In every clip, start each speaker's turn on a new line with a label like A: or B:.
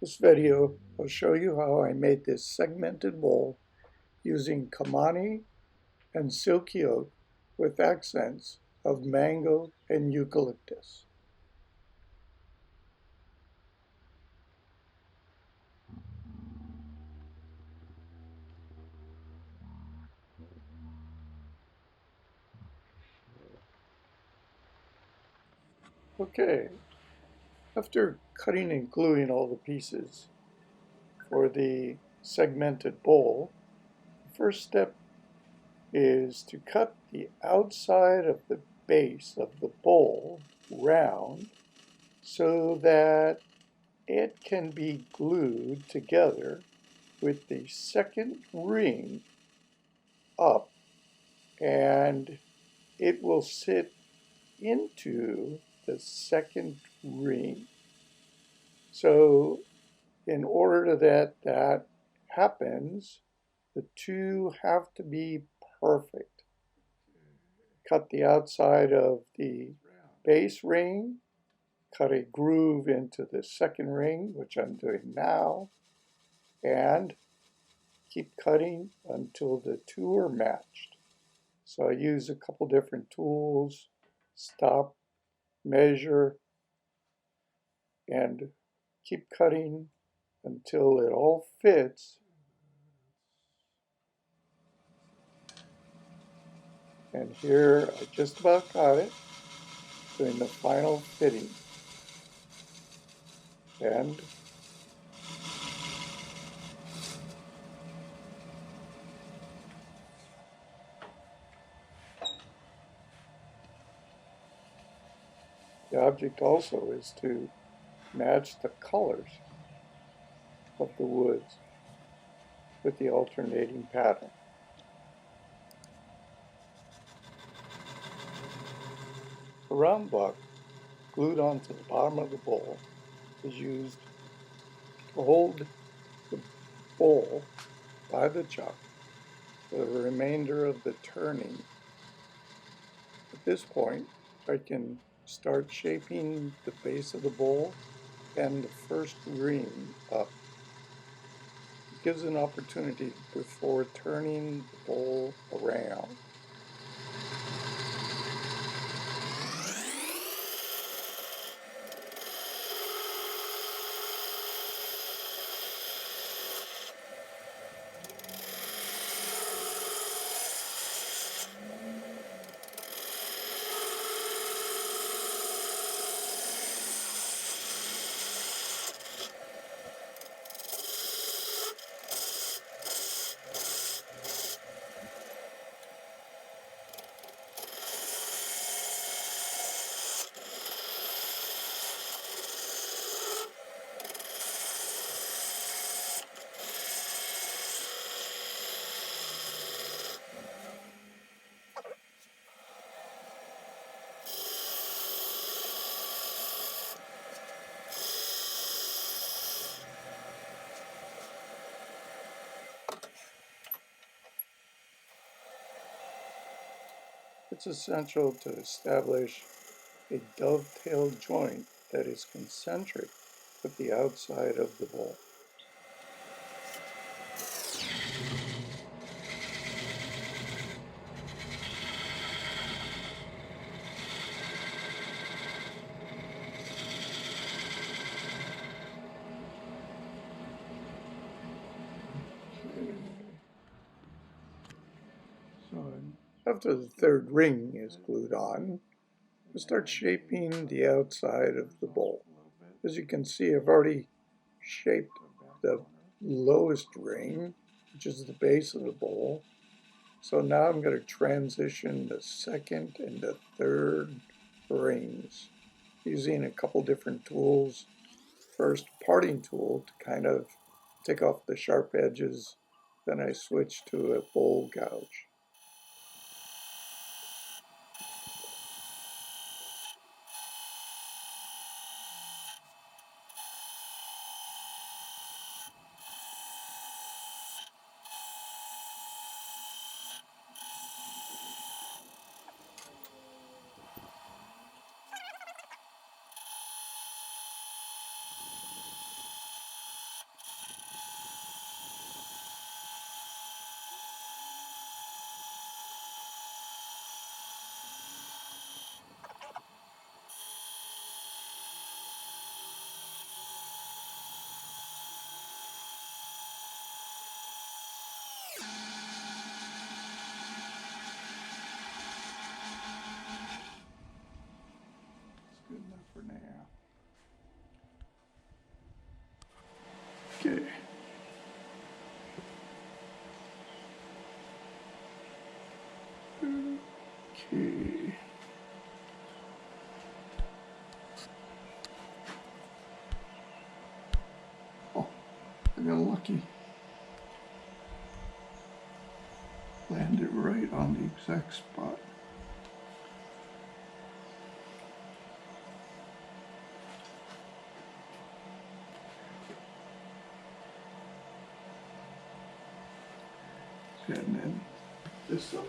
A: This video will show you how I made this segmented bowl using Kamani and Silky Oak with accents of mango and eucalyptus. Okay, after cutting and gluing all the pieces for the segmented bowl, the first step is to cut the outside of the base of the bowl round so that it can be glued together with the second ring up, and it will sit into the second ring. So in order that happens, the two have to be perfect. Cut the outside of the base ring, cut a groove into the second ring, which I'm doing now, and keep cutting until the two are matched. So I use a couple different tools, stop, measure, and keep cutting until it all fits. And here I just about got it, doing the final fitting. And the object also is to match the colors of the woods with the alternating pattern. A round block glued onto the bottom of the bowl is used to hold the bowl by the chuck for the remainder of the turning. At this point, I can start shaping the base of the bowl and the first ring up. It gives an opportunity before turning the bowl around. It's essential to establish a dovetail joint that is concentric with the outside of the bowl. So after the third ring is glued on, we start shaping the outside of the bowl. As you can see, I've already shaped the lowest ring, which is the base of the bowl. So now I'm going to transition the second and the third rings using a couple different tools. First, parting tool to kind of take off the sharp edges. Then I switch to a bowl gouge. Okay. Okay. Oh, I got lucky. Landed right on the exact spot. And then this up.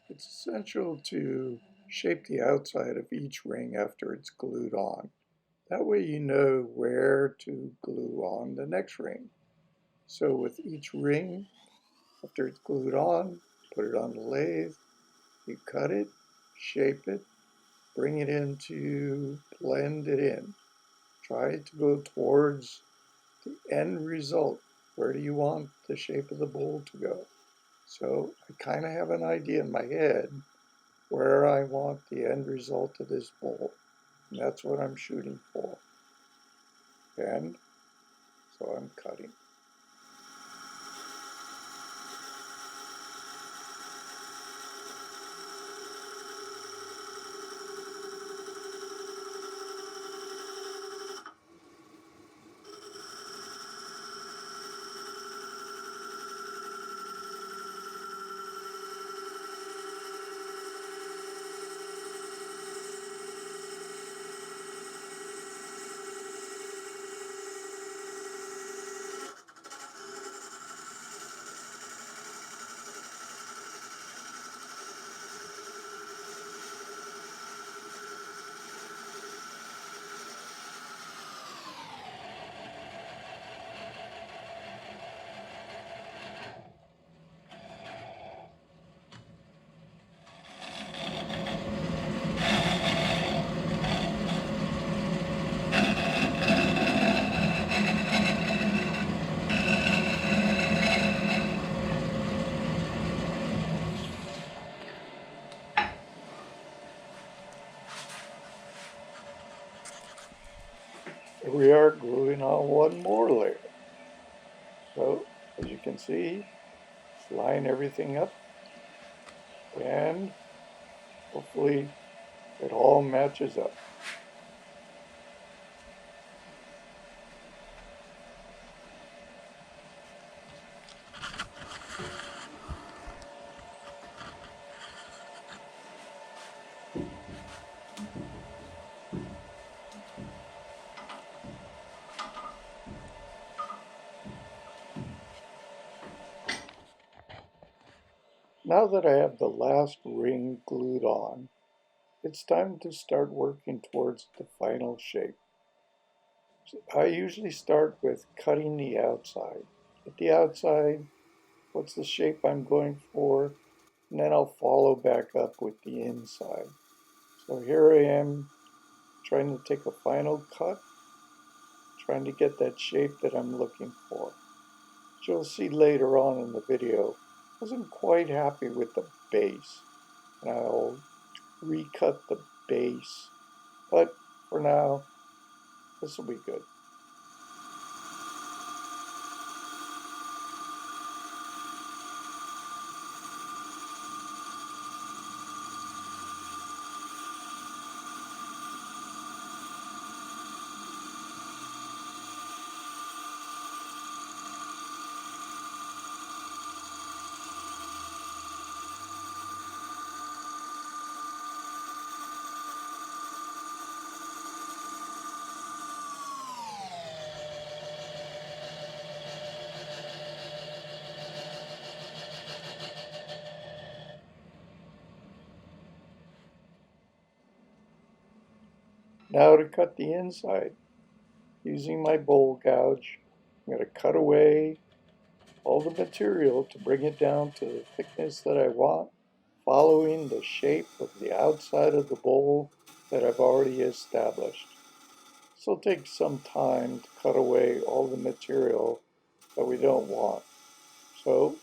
A: It's essential to shape the outside of each ring after it's glued on. That way you know where to glue on the next ring. So with each ring, after it's glued on, put it on the lathe, you cut it, shape it, bring it in to blend it in. Try to go towards the end result. Where do you want the shape of the bowl to go? So I kind of have an idea in my head where I want the end result of this bowl. And that's what I'm shooting for. And so I'm cutting. Here we are gluing on one more layer. So as you can see, line everything up and hopefully it all matches up. Now that I have the last ring glued on, it's time to start working towards the final shape. I usually start with cutting the outside. At the outside, what's the shape I'm going for? And then I'll follow back up with the inside. So here I am trying to take a final cut, trying to get that shape that I'm looking for. As you'll see later on in the video, I wasn't quite happy with the base. And I'll recut the base, but for now, this will be good. Now to cut the inside. Using my bowl gouge, I'm going to cut away all the material to bring it down to the thickness that I want, following the shape of the outside of the bowl that I've already established. This will take some time to cut away all the material that we don't want. So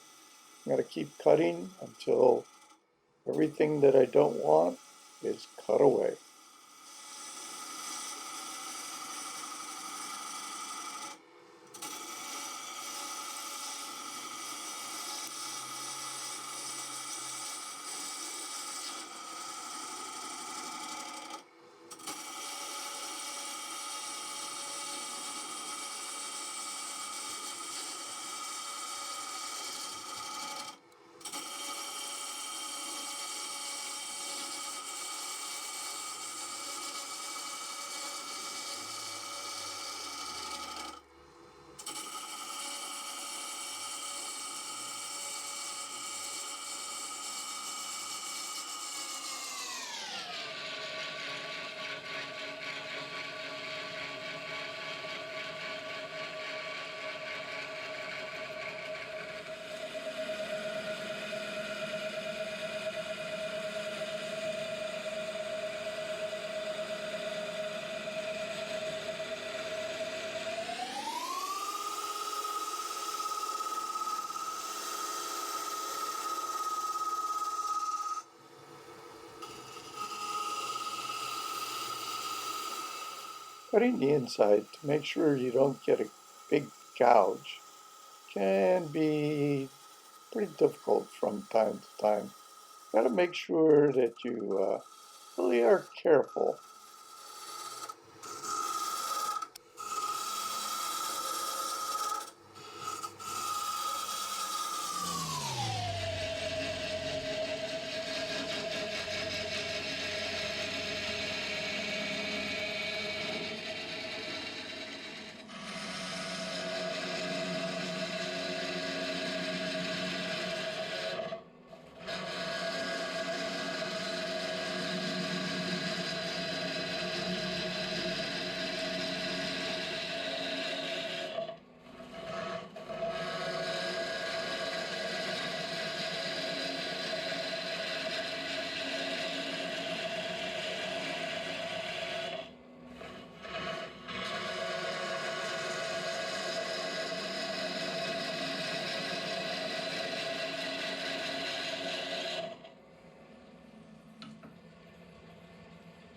A: I'm going to keep cutting until everything that I don't want is cut away. Cutting the inside to make sure you don't get a big gouge can be pretty difficult from time to time. Got to make sure that you really are careful.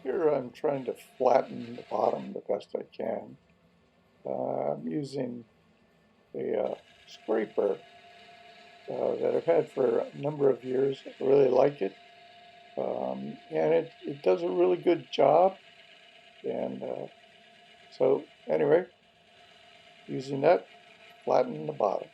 A: Here I'm trying to flatten the bottom the best I can. I'm using a scraper that I've had for a number of years. I really like it. And it does a really good job. And so anyway, using that, flatten the bottom.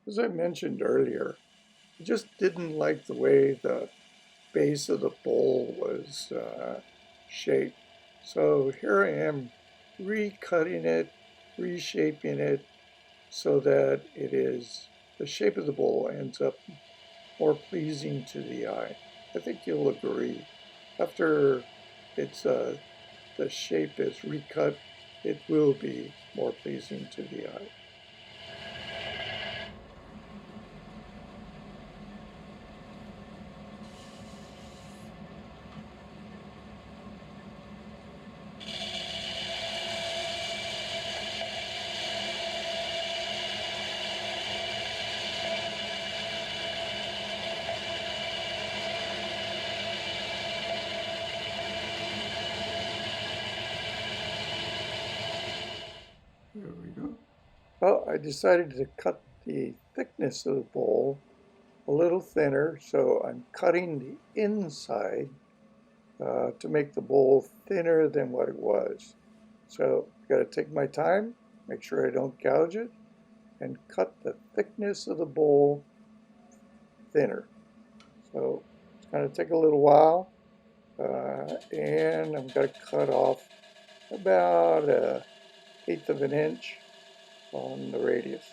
A: As I mentioned earlier, I just didn't like the way the base of the bowl was shaped. So here I am recutting it, reshaping it so that the shape of the bowl ends up more pleasing to the eye. I think you'll agree. After the shape is recut, it will be more pleasing to the eye. There we go. Well, I decided to cut the thickness of the bowl a little thinner, so I'm cutting the inside to make the bowl thinner than what it was. So I got to take my time, make sure I don't gouge it, and cut the thickness of the bowl thinner. So it's going to take a little while, and I'm going to cut off about 1/8 of an inch on the radius.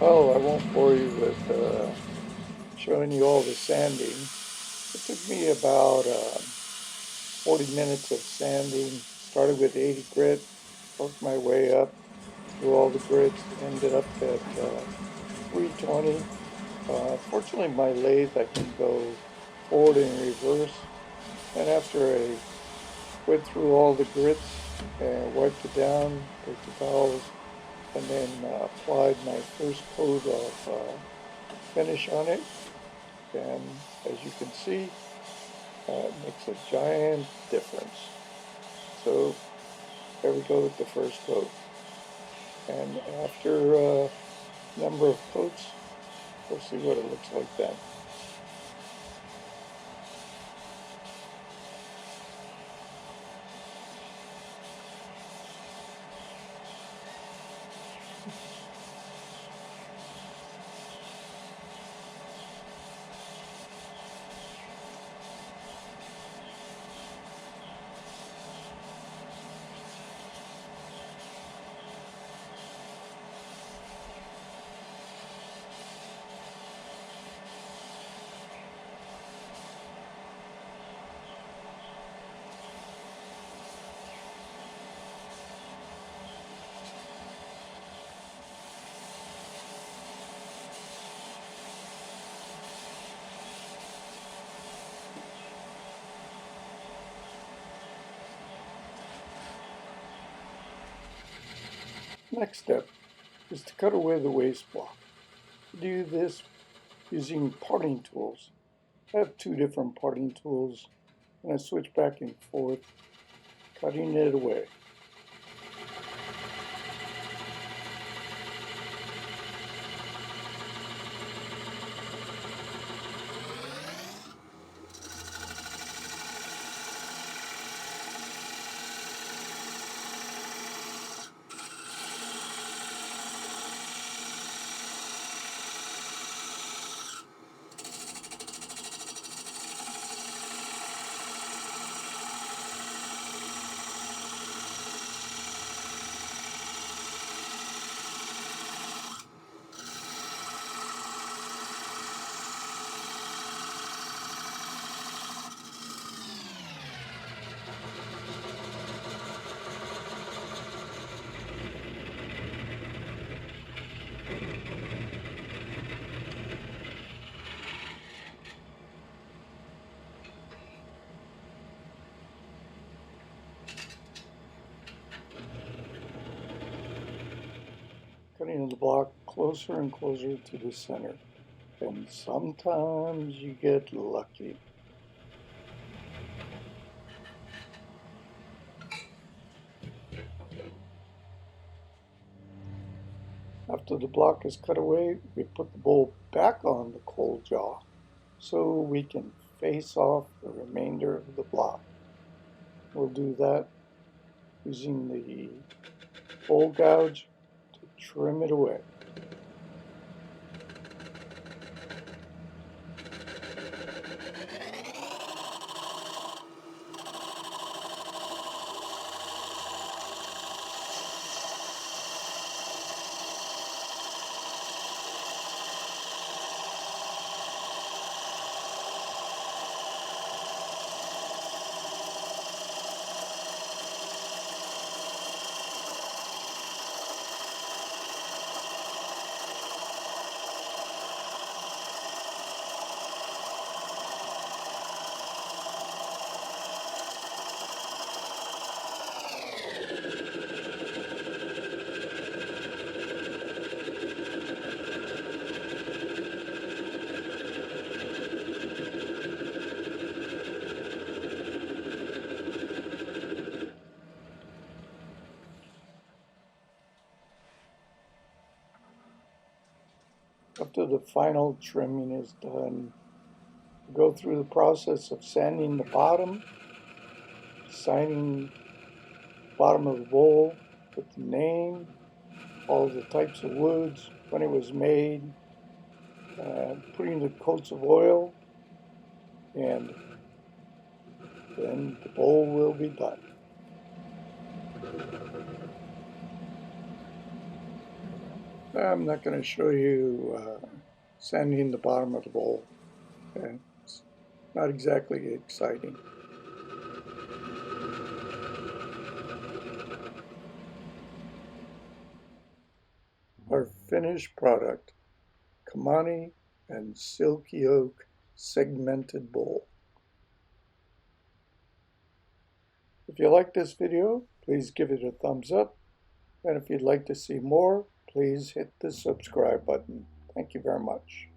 A: Oh, I won't bore you with showing you all the sanding. It took me about 40 minutes of sanding. Started with 80 grit, worked my way up through all the grits, ended up at 320. Fortunately, my lathe, I can go forward and reverse. And after I went through all the grits and wiped it down with the towels, and then applied my first coat of finish on it, and as you can see, it makes a giant difference. So there we go with the first coat, and after a number of coats, we'll see what it looks like then. Next step is to cut away the waste block. Do this using parting tools. I have two different parting tools, and I switch back and forth, cutting it away. Cutting the block closer and closer to the center. And sometimes you get lucky. After the block is cut away, we put the bowl back on the cold jaw so we can face off the remainder of the block. We'll do that using the bowl gouge to trim it away. After the final trimming is done, go through the process of sanding the bottom, signing the bottom of the bowl with the name, all the types of woods, when it was made, putting the coats of oil, and then the bowl will be done. I'm not going to show you sanding the bottom of the bowl. It's not exactly exciting. Our finished product, Kamani and Silky Oak segmented bowl. If you like this video, please give it a thumbs up. And if you'd like to see more, please hit the subscribe button. Thank you very much.